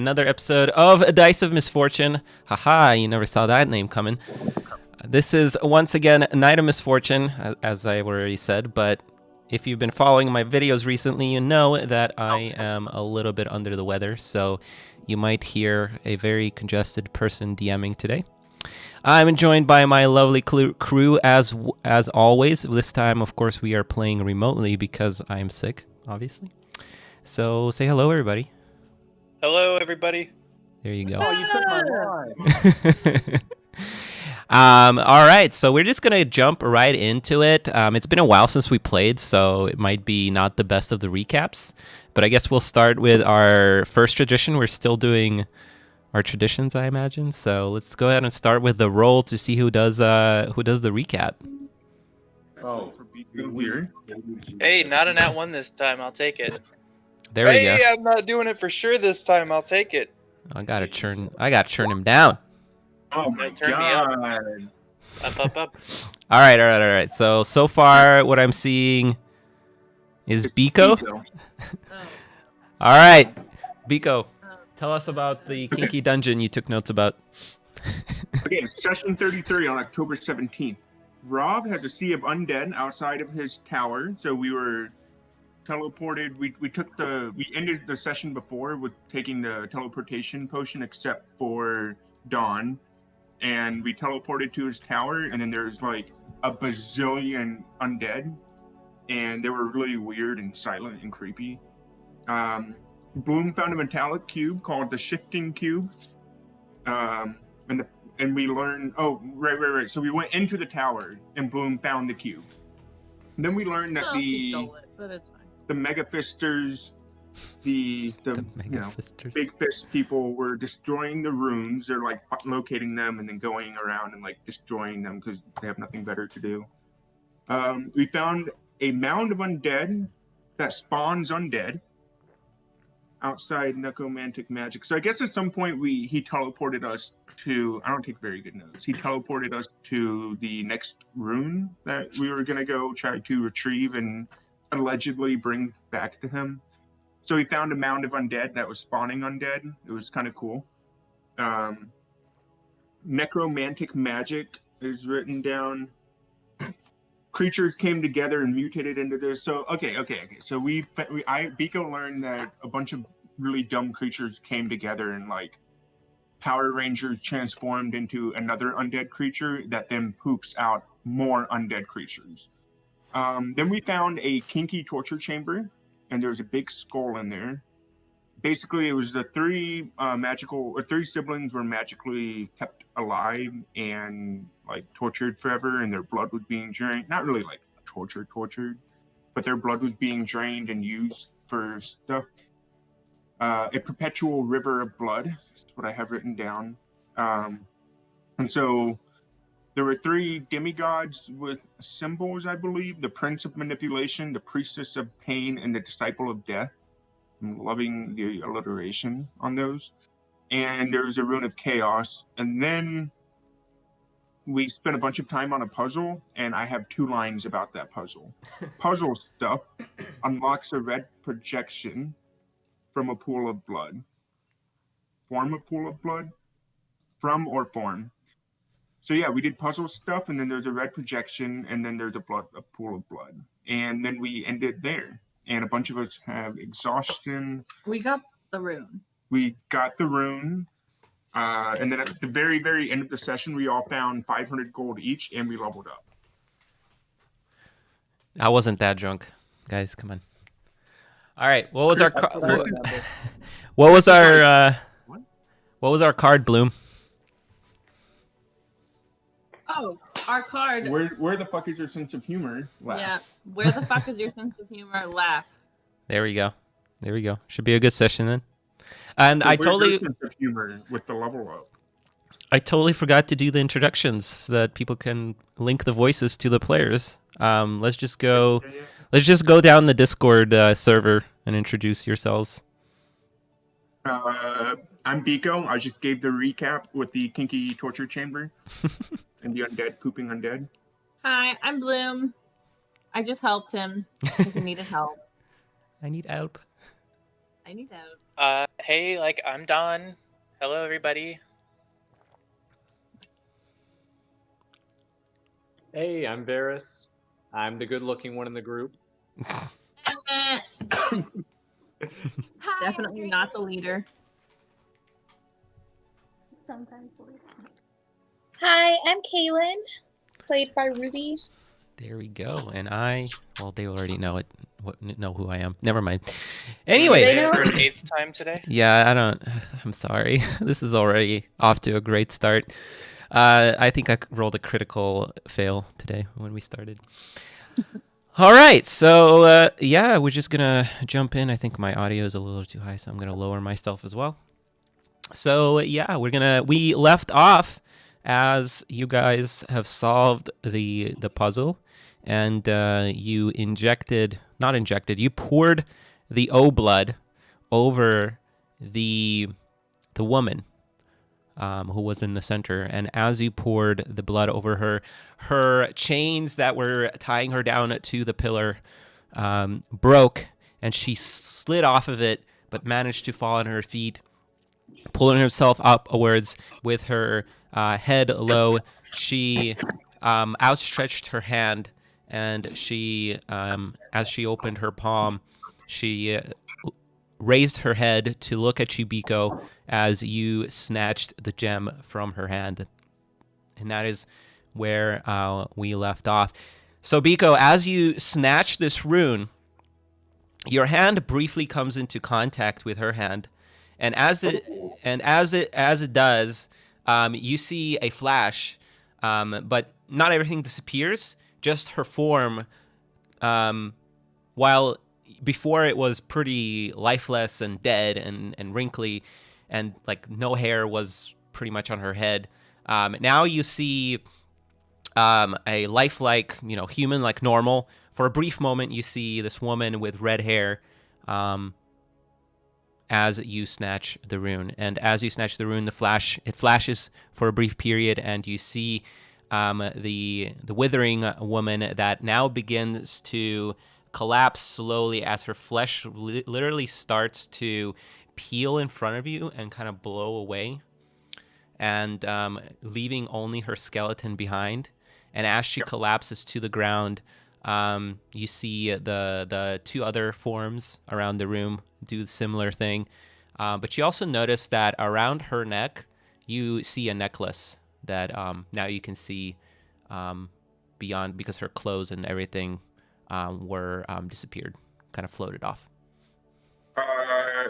another episode of Dice of Misfortune. Haha, you never saw that name coming. This is once again Nite of Misfortune, as I already said, but if you've been following my videos recently, you know that I am a little bit under the weather, so you might hear a very congested person DMing today. I'm joined by my lovely crew as always. This time, of course, we are playing remotely because I'm sick, obviously. So say hello, everybody. Hello, everybody. There you go. Oh, you took my line. All right, so we're just gonna jump right into it. It's been a while since we played, so it might be not the best of the recaps, but I guess we'll start with our first tradition. We're still doing our traditions, I imagine. So let's go ahead and start with the roll to see who does the recap. Oh, weird. Hey, not a nat one this time. I'll take it. There we go. Hey, I'm not doing it for sure this time. I'll take it. I gotta churn him down. Oh my Turn me up. god. Up. All right. So far, what I'm seeing is Biko. All right, Biko, tell us about the kinky dungeon you took notes about. Okay, session 33 on October 17th. Rob has a sea of undead outside of his tower, so we were teleported. We ended the session before with taking the teleportation potion, except for Dawn, and we teleported to his tower, and then there's like a bazillion undead, and they were really weird and silent and creepy. Bloom found a metallic cube called the Shifting Cube, and we learned. Oh, right. So we went into the tower, and Bloom found the cube. And then we learned that she stole it, but it's fine. The Megafisters, the big fist people were destroying the runes. They're like locating them and then going around and like destroying them because they have nothing better to do. We found a mound of undead that spawns undead outside necromantic magic. So I guess at some point he teleported us to, I don't take very good notes. He teleported us to the next rune that we were going to go try to retrieve and allegedly bring back to him. So we found a mound of undead that was spawning undead. It was kind of cool. Necromantic magic is written down. Creatures came together and mutated into this. So okay. So Biko learned that a bunch of really dumb creatures came together and like Power Rangers transformed into another undead creature that then poops out more undead creatures. Then we found a kinky torture chamber, and there was a big skull in there. Basically, it was the three siblings were magically kept alive and like tortured forever, and their blood was being drained. Not really like tortured, but their blood was being drained and used for stuff. A perpetual river of blood is what I have written down. And so there were three demigods with symbols, I believe. The Prince of Manipulation, the Priestess of Pain, and the Disciple of Death. I'm loving the alliteration on those. And there's a Rune of Chaos. And then we spent a bunch of time on a puzzle, and I have 2 lines about that puzzle. Puzzle stuff unlocks a red projection from a pool of blood. Form a pool of blood? From or form. So yeah, we did puzzle stuff, and then there's a red projection, and then there's a pool of blood. And then we ended there. And a bunch of us have exhaustion. We got the rune. And then at the very, very end of the session, we all found 500 gold each, and we leveled up. I wasn't that drunk, guys. Come on. All right, what was our card, Bloom? Oh, our card. Where the fuck is your sense of humor? Laugh. Yeah, where the fuck is your sense of humor? Laugh. There we go. Should be a good session then. And So I where's totally your sense of humor with the level up. I totally forgot to do the introductions so that people can link the voices to the players. Let's just go down the Discord server and introduce yourselves. I'm Biko. I just gave the recap with the kinky torture chamber and the undead pooping undead. Hi, I'm Bloom. I just helped him because he needed help. I need help. I need out. Hey, like, I'm Don. Hello, everybody. Hey, I'm Varus. I'm the good-looking one in the group. Definitely not the leader. Sometimes the leader. Hi, I'm Kaylin, played by Ruby. There we go. And well, they already know who I am. Never mind. Anyway. They know? For an 8th time today? Yeah, I'm sorry. This is already off to a great start. I think I rolled a critical fail today when we started. All right, so yeah, we're just gonna jump in. I think my audio is a little too high, so I'm gonna lower myself as well. So yeah, we left off as you guys have solved the puzzle, and you poured the O blood over the woman who was in the center. And as you poured the blood over her chains that were tying her down to the pillar broke, and she slid off of it, but managed to fall on her feet, pulling herself upwards with her head low. She outstretched her hand, and she, as she opened her palm, she raised her head to look at you, Biko, as you snatched the gem from her hand. And that is where we left off. So, Biko, as you snatch this rune, your hand briefly comes into contact with her hand, and as it does, you see a flash, but not everything disappears. Just her form, while before it was pretty lifeless and dead and wrinkly, and like no hair was pretty much on her head. Now you see a lifelike, human, like normal. For a brief moment, you see this woman with red hair as you snatch the rune. And as you snatch the rune, it flashes for a brief period, and you see the withering woman that now begins to collapse slowly as her flesh literally starts to peel in front of you and kind of blow away, and leaving only her skeleton behind. And as she collapses to the ground, you see the two other forms around the room do the similar thing. But you also notice that around her neck, you see a necklace that now you can see beyond, because her clothes and everything were disappeared, kind of floated off.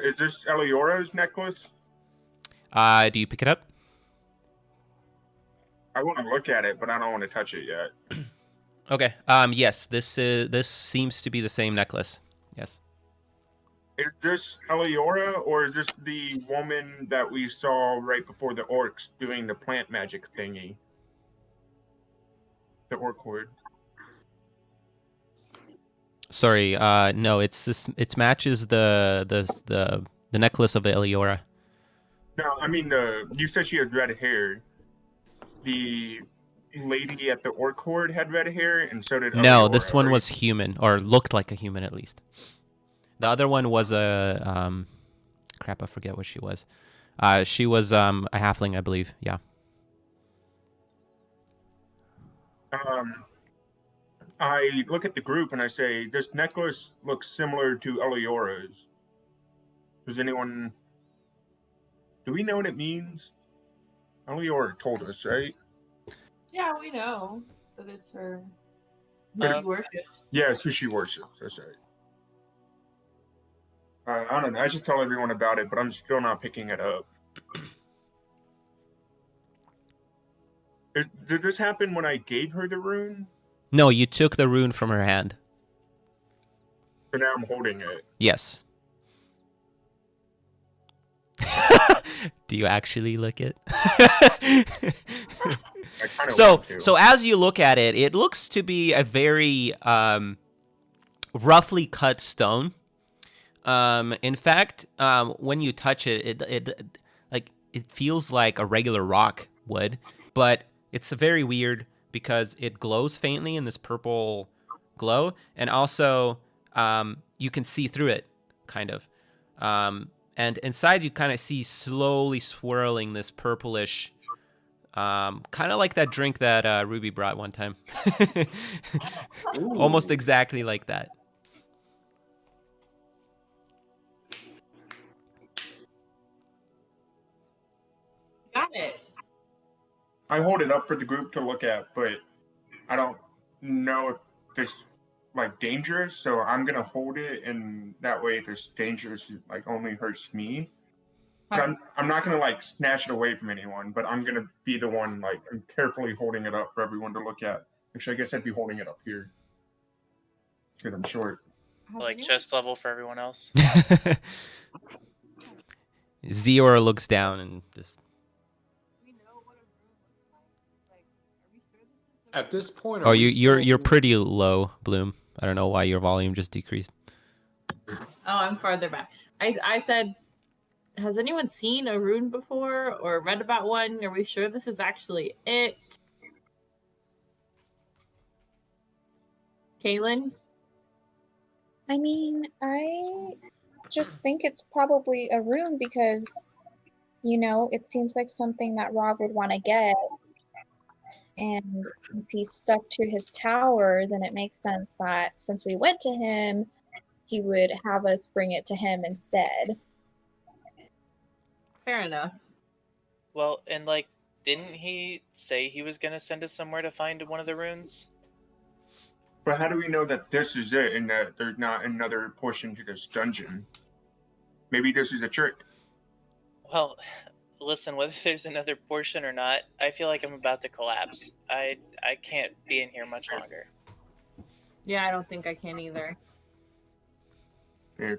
Is this Eliora's necklace? Do you pick it up? I want to look at it, but I don't want to touch it yet. Okay. Yes, this seems to be the same necklace. Yes. Is this Eliora, or is this the woman that we saw right before the orcs doing the plant magic thingy? The orc horde. Sorry. No, it matches the necklace of Eliora. No, I mean you said she has red hair. The lady at the orc horde had red hair, and so did No, Eliora, this one right? was human, or looked like a human at least. The other one was a crap, I forget what she was. She was a halfling, I believe. Yeah. I look at the group and I say, this necklace looks similar to Eliora's. Do we know what it means? Eliora told us, right? Yeah, we know that it's her. Yeah. She worships. Yeah, it's who she worships. That's right. I don't know. I should tell everyone about it, but I'm still not picking it up. Did this happen when I gave her the rune? No, you took the rune from her hand. So now I'm holding it. Yes. Do you actually look it? I kind of So as you look at it, it looks to be a very roughly cut stone. In fact, when you touch it, it feels like a regular rock would, but it's very weird because it glows faintly in this purple glow, and also you can see through it, kind of. And inside you kind of see slowly swirling this purplish, kind of like that drink that Ruby brought one time. Almost exactly like that. Got it. I hold it up for the group to look at, but I don't know if there's like dangerous, so I'm gonna hold it, and that way if there's dangerous, it like only hurts me. But I'm not gonna like snatch it away from anyone, but I'm gonna be the one like I'm carefully holding it up for everyone to look at. Actually, I guess I'd be holding it up here because I'm short. Like chest level for everyone else. Zior looks down and just. At this point, Oh, you're pretty low, Bloom. I don't know why your volume just decreased. Oh, I'm farther back. I said, has anyone seen a rune before or read about one? Are we sure this is actually it? Kaylin? I mean, I just think it's probably a rune because, you know, it seems like something that Rob would want to get. And since he's stuck to his tower, then it makes sense that since we went to him, he would have us bring it to him instead. Fair enough. Well, and like, didn't he say he was gonna send us somewhere to find one of the runes? But how do we know that this is it and that there's not another portion to this dungeon? Maybe this is a trick. Well, listen, whether there's another portion or not, I feel like I'm about to collapse. I can't be in here much longer. Yeah, I don't think I can either. Yeah.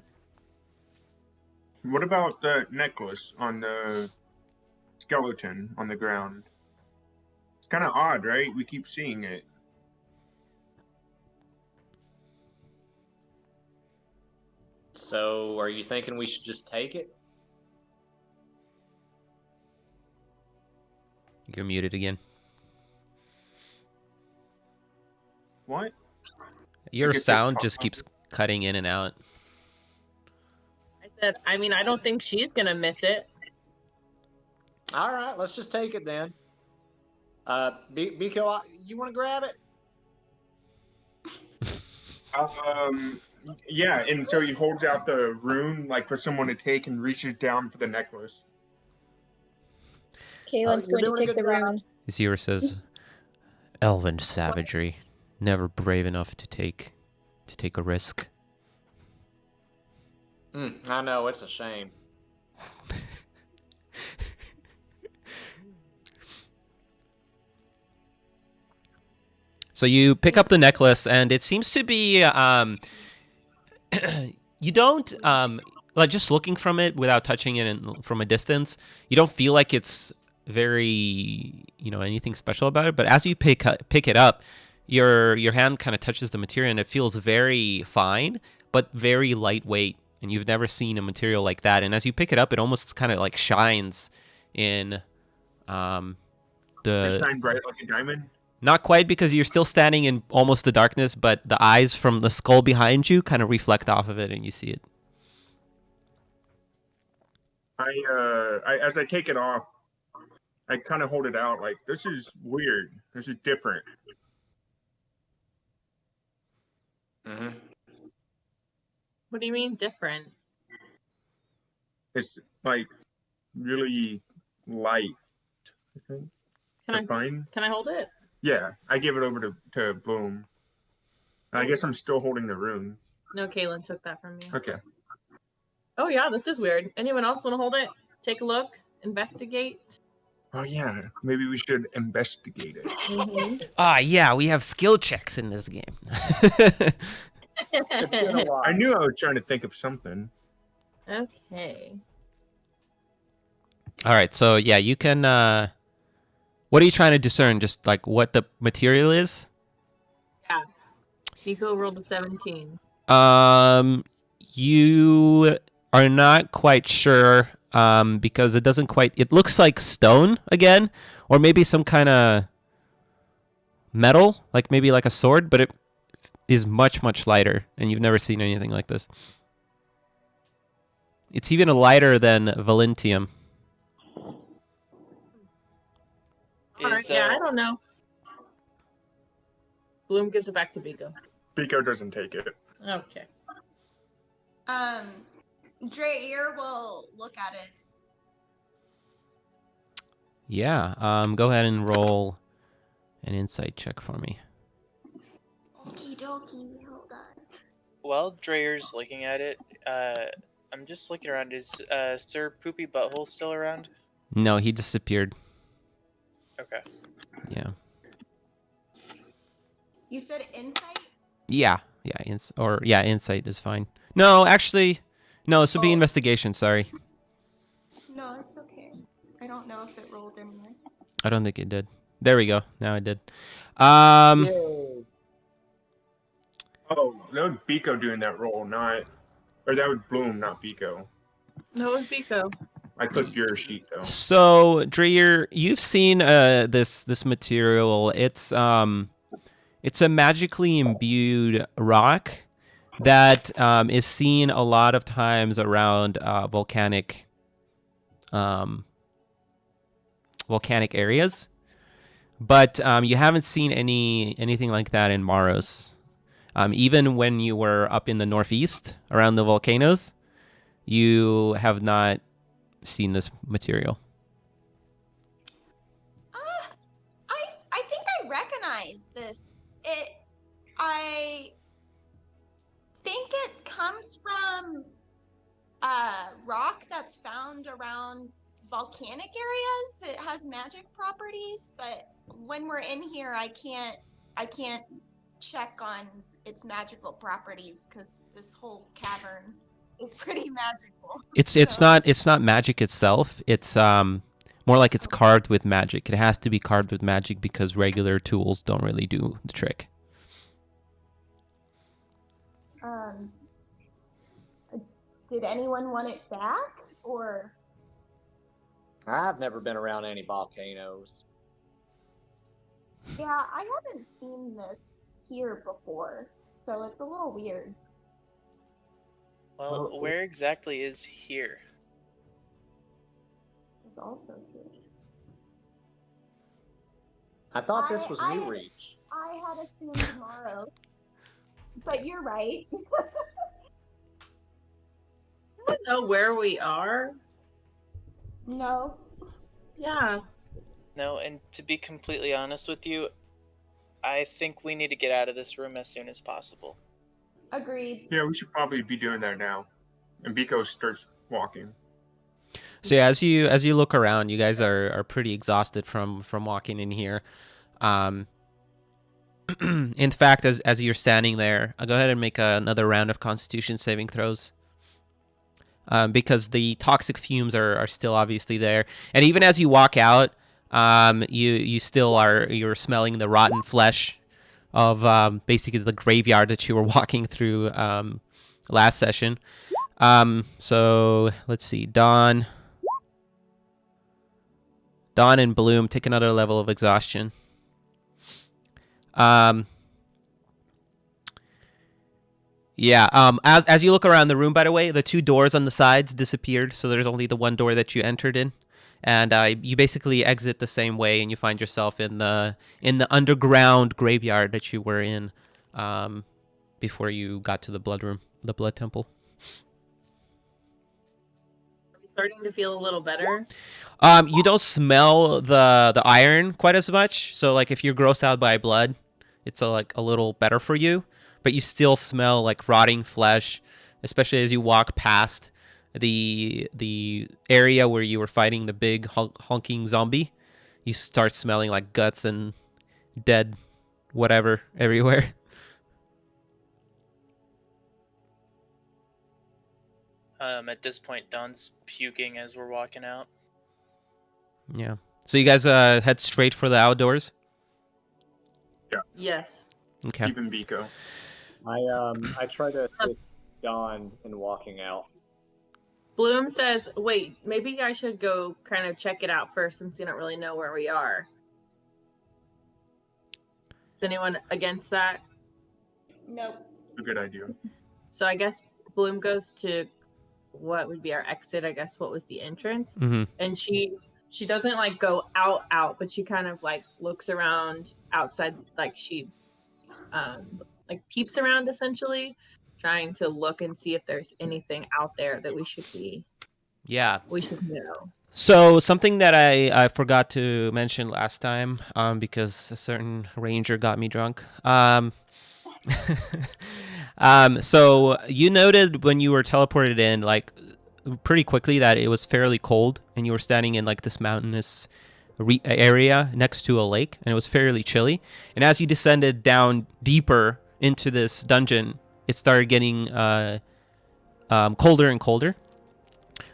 What about the necklace on the skeleton on the ground? It's kind of odd, right? We keep seeing it. So, are you thinking we should just take it? You're muted again. What? Your sound just keeps cutting in and out. I said, I mean, I don't think she's gonna miss it. All right, let's just take it then. Biko, you want to grab it? Yeah, and so he holds out the rune like for someone to take and reaches down for the necklace. Kaylin's You're going to doing a take the good job. rune. Zior says, "Elven savagery, never brave enough to take a risk." I know, it's a shame. So you pick up the necklace, and it seems to be you don't like just looking from it without touching it from a distance. You don't feel like it's very anything special about it. But as you pick it up, your hand kind of touches the material, and it feels very fine, but very lightweight. And you've never seen a material like that. And as you pick it up, it almost kind of like shines in It shine bright like a diamond. Not quite, because you're still standing in almost the darkness, but the eyes from the skull behind you kind of reflect off of it, and you see it. As I take it off, I kind of hold it out like, this is weird. This is different. Mm-hmm. What do you mean different? It's like really light. I think. Can I hold it? Yeah, I give it over to Bloom. I guess I'm still holding the rune. No, Kaylin took that from me. Okay. Oh yeah, this is weird. Anyone else want to hold it? Take a look, investigate. Oh yeah, maybe we should investigate it. Mm-hmm. Yeah, we have skill checks in this game. It's been a while. I knew I was trying to think of something. Okay. All right, so yeah, you can. What are you trying to discern? Just like what the material is? Yeah. Nico rolled a 17. You are not quite sure because it doesn't quite. It looks like stone again, or maybe some kind of metal, like maybe like a sword, but it is much lighter, and you've never seen anything like this. It's even lighter than Valentium. Alright, yeah, I don't know. Bloom gives it back to Biko. Biko doesn't take it. Okay. Dreyer will look at it. Yeah. Go ahead and roll an insight check for me. Okie dokie, hold on. While Dreyer's looking at it, I'm just looking around. Is Sir Poopy Butthole still around? No, he disappeared. Okay. Yeah. You said insight? Yeah. Yeah. Insight is fine. No, actually, no. This would be investigation. Sorry. No, it's okay. I don't know if it rolled anyway. I don't think it did. There we go. Now it did. Yay. Oh, that was Biko doing that roll, not, or that was Bloom, not Biko. No, it's Biko. I clicked your sheet though. So, Dreyer, you've seen this material. It's a magically imbued rock that is seen a lot of times around volcanic areas, but you haven't seen anything like that in Maros. Even when you were up in the northeast around the volcanoes, you have not seen this material. I think I recognize this. I think it comes from rock that's found around volcanic areas. It has magic properties, but when we're in here, I can't check on its magical properties because this whole cavern is pretty magical. It's not magic itself. It's more like it's carved with magic. It has to be carved with magic because regular tools don't really do the trick. Did anyone want it back, or? I've never been around any volcanoes. Yeah, I haven't seen this here before, so it's a little weird. Well, where exactly is here? This is also true. I thought this was New Reach. I had assumed Moros, but you're right. I don't know where we are. No. Yeah. No, and to be completely honest with you, I think we need to get out of this room as soon as possible. Agreed. Yeah, we should probably be doing that now. And Biko starts walking. So yeah, as you look around, you guys are pretty exhausted from walking in here. In fact, as you're standing there, I'll go ahead and make another round of Constitution saving throws. Because the toxic fumes are still obviously there, and even as you walk out, you're smelling the rotten flesh of basically the graveyard that you were walking through last session. So let's see, Dawn and Bloom take another level of exhaustion. Yeah. As you look around the room, by the way, the two doors on the sides disappeared, so there's only the one door that you entered in, and you basically exit the same way, and you find yourself in the underground graveyard that you were in before you got to the blood room, the blood temple. Are we starting to feel a little better? You don't smell the iron quite as much, so like if you're grossed out by blood, it's like a little better for you. But you still smell like rotting flesh, especially as you walk past the area where you were fighting the big honking zombie. You start smelling like guts and dead whatever everywhere. At this point, Don's puking as we're walking out. Yeah. So you guys head straight for the outdoors? Yes. Okay. Even Biko. I try to assist Dawn in walking out. Bloom says, wait, maybe I should go kind of check it out first since you don't really know where we are. Is anyone against that? Nope. A good idea. So I guess Bloom goes to what would be our exit, I guess, what was the entrance. Mm-hmm. And she doesn't like go out, but she kind of like looks around outside, like she like peeps around essentially, trying to look and see if there's anything out there that we should know. So something that I forgot to mention last time, because a certain ranger got me drunk. So you noted when you were teleported in, like pretty quickly, that it was fairly cold, and you were standing in like this mountainous area next to a lake, and it was fairly chilly. And as you descended down deeper into this dungeon, it started getting colder and colder.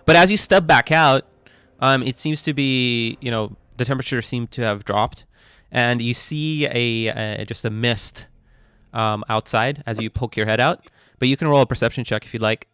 But as you step back out, it seems to be, the temperature seemed to have dropped, and you see just a mist outside as you poke your head out. But you can roll a perception check if you'd like.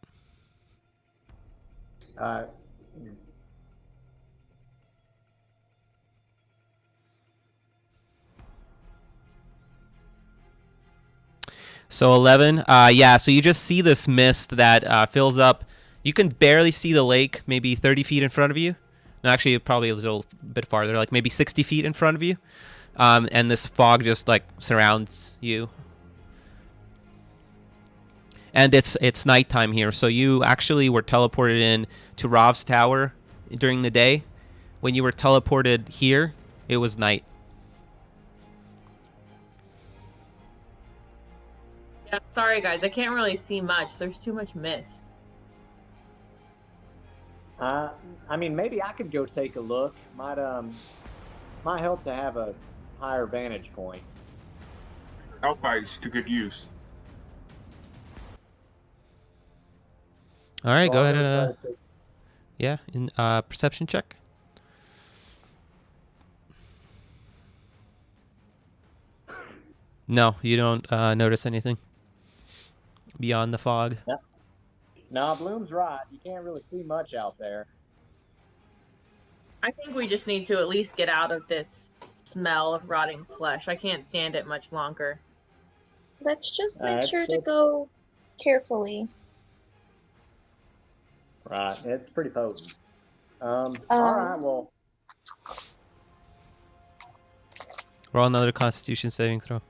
So 11. Yeah, so you just see this mist that fills up. You can barely see the lake, maybe 30 feet in front of you. No, actually, probably a little bit farther, like maybe 60 feet in front of you. And this fog just like surrounds you. And it's nighttime here, so you actually were teleported in to Rov's tower during the day. When you were teleported here, it was night. Yeah, sorry guys, I can't really see much. There's too much mist. I mean, maybe I could go take a look. Might help to have a higher vantage point. Elf eyes to good use. All right, So go I'll ahead. try to Yeah, in perception check. No, you don't notice anything beyond the fog. No, Bloom's right. You can't really see much out there. I think we just need to at least get out of this smell of rotting flesh. I can't stand it much longer. Let's just make It's sure to just- go carefully. Right, it's pretty potent. All right, well, Roll another Constitution saving throw.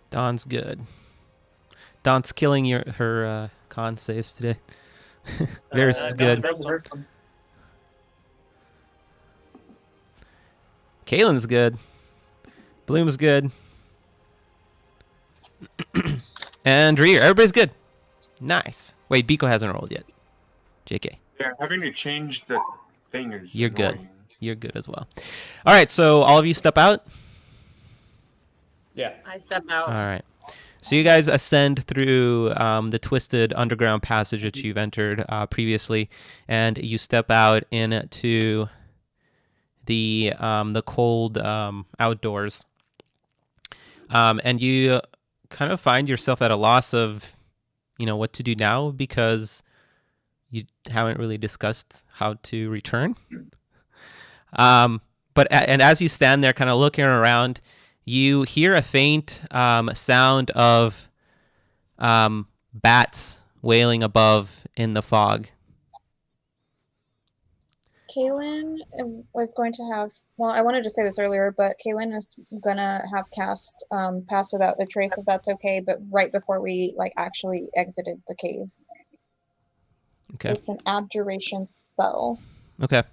Dawn's good. Dawn's killing her con saves today. Theirs is good. Kaylin's good. Bloom's good. And Rear, everybody's good. Nice. Wait, Biko hasn't rolled yet. JK. Yeah, having to change the thing is You're good. annoying. You're good as well. All right, so all of you step out. yeah. I step out. All right. So you guys ascend through the twisted underground passage that you've entered previously, and you step out into the cold outdoors. And you kind of find yourself at a loss of, what to do now, because you haven't really discussed how to return. But as you stand there kind of looking around, you hear a faint sound of bats wailing above in the fog. Kaylin was going to have, well, I wanted to say this earlier, but Kaylin is gonna have cast Pass Without a Trace, if that's okay, but right before we actually exited the cave. Okay. It's an abjuration spell. Okay.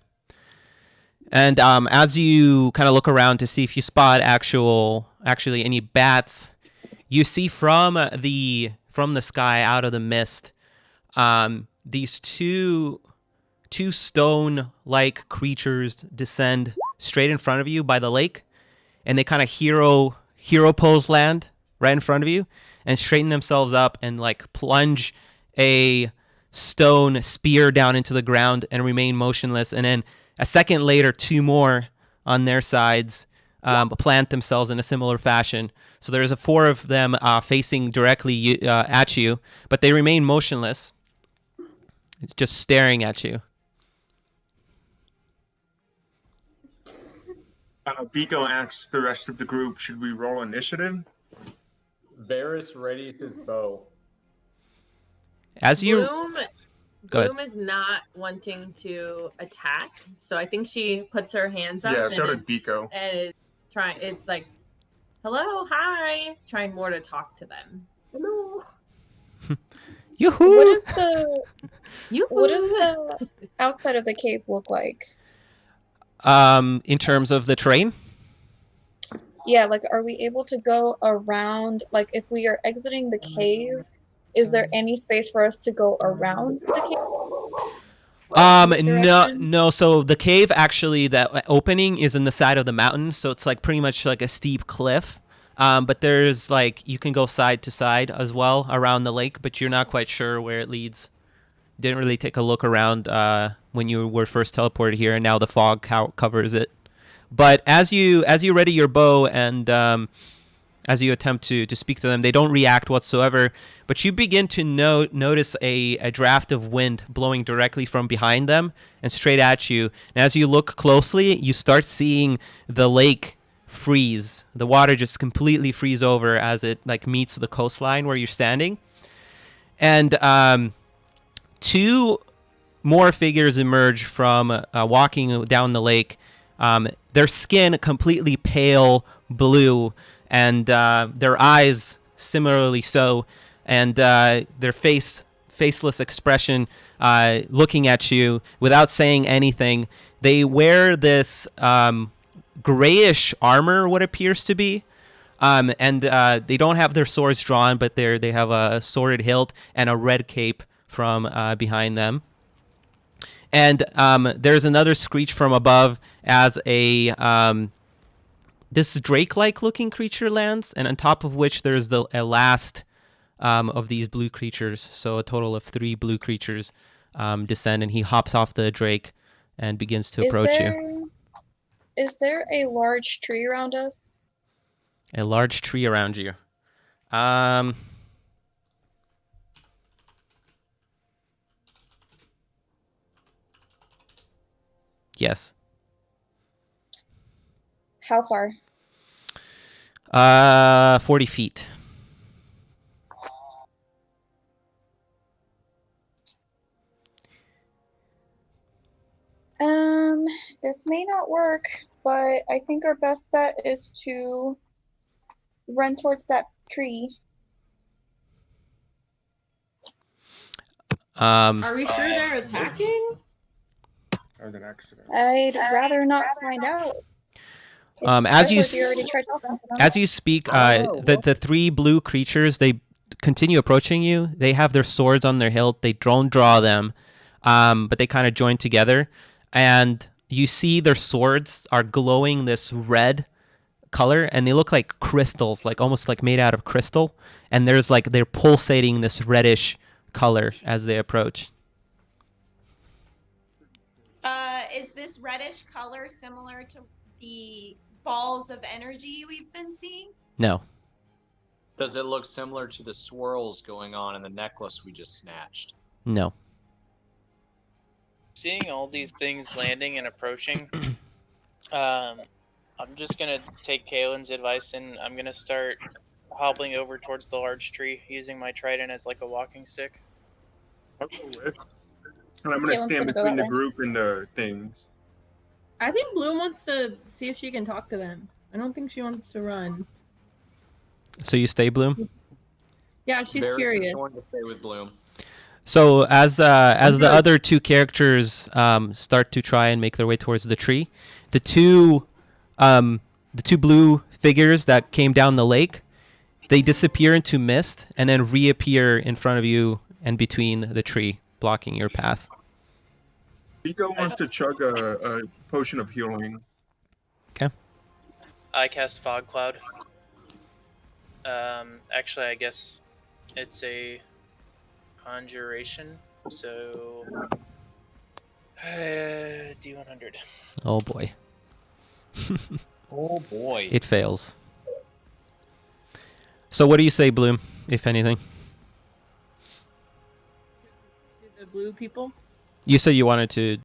And as you kind of look around to see if you spot actually any bats, you see from the sky out of the mist, these two stone-like creatures descend straight in front of you by the lake, and they kind of hero pose land right in front of you, and straighten themselves up and plunge a stone spear down into the ground and remain motionless. And then a second later, two more on their sides plant themselves in a similar fashion. So there's four of them facing directly at you, but they remain motionless, just staring at you. Biko asks the rest of the group, should we roll initiative? Varys readies his bow. As you Bloom, Go ahead. Bloom is not wanting to attack, so I think she puts her hands up Yeah, so did and, Biko. and is trying. It's like, hello, hi, trying more to talk to them. Hello. yoo-hoo! What is the You. what does the outside of the cave look like? In terms of the terrain? Yeah, like are we able to go around, like if we are exiting the cave, is there any space for us to go around the cave? Any No, direction? no. So the cave actually, that opening is in the side of the mountain, so it's like pretty much like a steep cliff. But there's like you can go side to side as well around the lake, but you're not quite sure where it leads. Didn't really take a look around when you were first teleported here, and now the fog covers it. But as you ready your bow and as you attempt to speak to them, they don't react whatsoever. But you begin to notice a draft of wind blowing directly from behind them and straight at you. And as you look closely, you start seeing the lake freeze. The water just completely freeze over as it like meets the coastline where you're standing. And two more figures emerge from walking down the lake. Their skin completely pale blue, and their eyes similarly so, and their faceless expression looking at you without saying anything. They wear this grayish armor, what appears to be, and they don't have their swords drawn, but they have a sworded hilt and a red cape from behind them. And there's another screech from above as this drake-like looking creature lands, and on top of which there's a last of these blue creatures. So a total of 3 blue creatures descend, and he hops off the drake and begins to approach you. Is there a large tree around us? A large tree around you. Yes. How far? 40 feet. This may not work, but I think our best bet is to run towards that tree. Are we sure they're attacking? That was an accident. I'd rather not find out. As you Especially if already tried talking to them. As you speak, the 3 blue creatures, they continue approaching you. They have their swords on their hilt. They don't draw them, but they kind of join together. And you see their swords are glowing this red color, and they look like crystals, like almost like made out of crystal. And there's like they're pulsating this reddish color as they approach. Is this reddish color similar to the balls of energy we've been seeing? No. Does it look similar to the swirls going on in the necklace we just snatched? No. Seeing all these things landing and approaching, I'm just gonna take Kaylin's advice and I'm gonna start hobbling over towards the large tree, using my trident as like a walking stick. I'll go with. And I'm gonna Kalen's stand gonna go between that the way. group and the things. I think Bloom wants to see if she can talk to them. I don't think she wants to run. So you stay, Bloom? Yeah, she's Varys is curious. going to stay with Bloom. So as the good. other 2 characters start to try and make their way towards the tree, the two blue figures that came down the lake, they disappear into mist and then reappear in front of you and between the tree, blocking your path. Biko wants to chug a potion of healing. I cast Fog Cloud. Actually, I guess it's a conjuration, so D100. Oh boy. Oh boy. It fails. So what do you say, Bloom, if anything? To the blue people? You said you wanted to